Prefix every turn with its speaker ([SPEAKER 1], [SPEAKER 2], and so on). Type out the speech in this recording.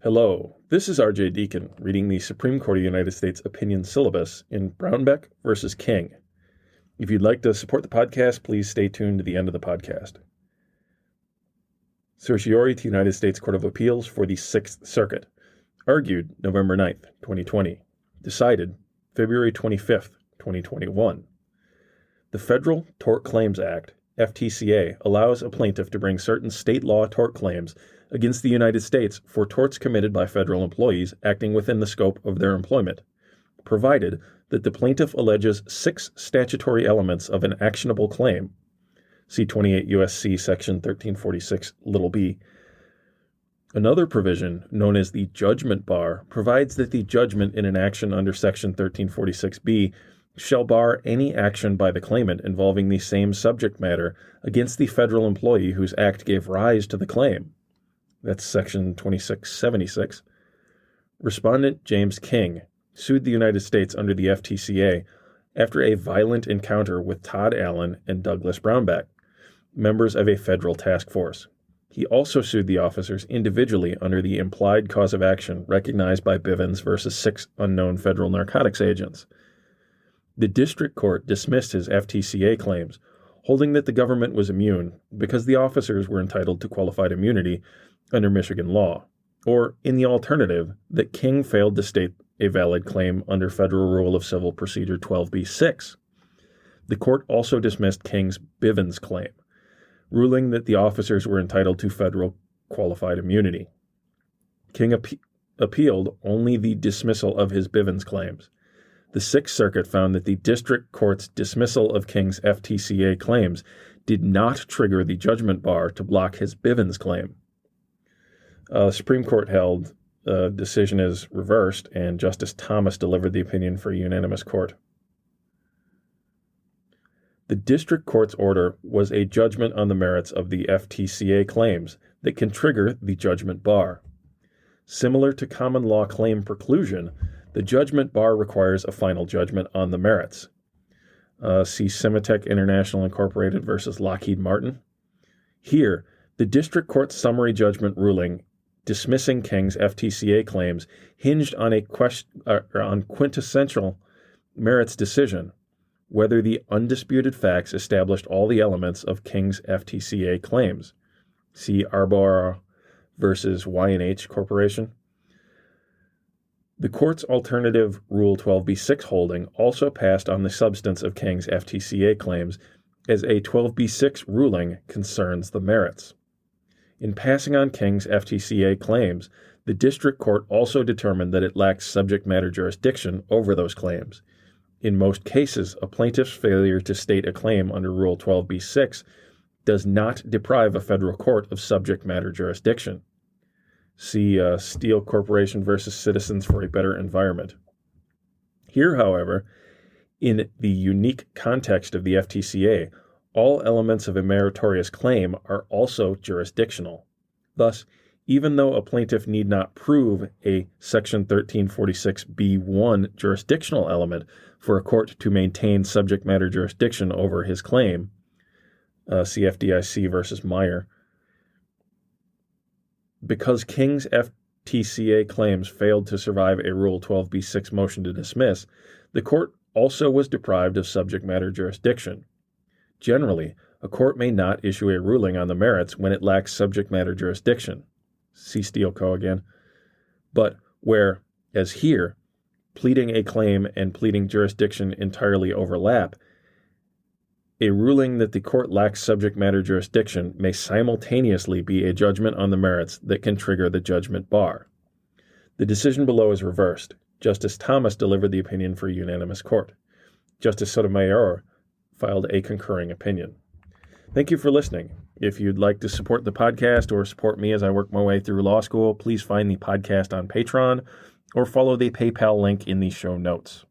[SPEAKER 1] Hello, this is R.J. Deacon reading the Supreme Court of the United States opinion syllabus in Brownback V King. If you'd like to support the podcast, please stay tuned to the end of the podcast. Certiorari to United States Court of Appeals for the Sixth Circuit. Argued November 9th, 2020. Decided February 25th, 2021. The Federal Tort Claims Act, FTCA, allows a plaintiff to bring certain state law tort claims against the United States for torts committed by federal employees acting within the scope of their employment, provided that the plaintiff alleges 6 statutory elements of an actionable claim. See 28 U.S.C. Section 1346 b. Another provision, known as the judgment bar, provides that the judgment in an action under Section 1346b shall bar any action by the claimant involving the same subject matter against the federal employee whose act gave rise to the claim. That's Section 2676. Respondent James King sued the United States under the FTCA after a violent encounter with Todd Allen and Douglas Brownback, members of a federal task force. He also sued the officers individually under the implied cause of action recognized by Bivins versus 6 unknown federal narcotics agents. The district court dismissed his FTCA claims, holding that the government was immune because the officers were entitled to qualified immunity under Michigan law, or, in the alternative, that King failed to state a valid claim under Federal Rule of Civil Procedure 12b-6. The court also dismissed King's Bivins claim, ruling that the officers were entitled to federal qualified immunity. King appealed only the dismissal of his Bivins claims. The Sixth Circuit found that the district court's dismissal of King's FTCA claims did not trigger the judgment bar to block his Bivins claim. Supreme Court held the decision is reversed, and Justice Thomas delivered the opinion for a unanimous court. The district court's order was a judgment on the merits of the FTCA claims that can trigger the judgment bar. Similar to common law claim preclusion, the judgment bar requires a final judgment on the merits. See Sematech International Incorporated versus Lockheed Martin. Here, the district court's summary judgment ruling dismissing King's FTCA claims hinged on on quintessential merits decision, whether the undisputed facts established all the elements of King's FTCA claims. See Arbor versus Y&H Corporation. The court's alternative Rule 12b-6 holding also passed on the substance of King's FTCA claims, as a 12b-6 ruling concerns the merits. In passing on King's FTCA claims, the district court also determined that it lacks subject matter jurisdiction over those claims. In most cases, a plaintiff's failure to state a claim under Rule 12b-6 does not deprive a federal court of subject matter jurisdiction. See Steel Corporation versus Citizens for a Better Environment. Here, however, in the unique context of the FTCA, all elements of a meritorious claim are also jurisdictional. Thus, even though a plaintiff need not prove a Section 1346b-1 jurisdictional element for a court to maintain subject matter jurisdiction over his claim, CFDIC versus Meyer, because King's FTCA claims failed to survive a Rule 12b-6 motion to dismiss, the court also was deprived of subject matter jurisdiction. Generally, a court may not issue a ruling on the merits when it lacks subject matter jurisdiction. See Steel Co. again. But where, as here, pleading a claim and pleading jurisdiction entirely overlap, a ruling that the court lacks subject matter jurisdiction may simultaneously be a judgment on the merits that can trigger the judgment bar. The decision below is reversed. Justice Thomas delivered the opinion for a unanimous court. Justice Sotomayor filed a concurring opinion. Thank you for listening. If you'd like to support the podcast or support me as I work my way through law school, please find the podcast on Patreon or follow the PayPal link in the show notes.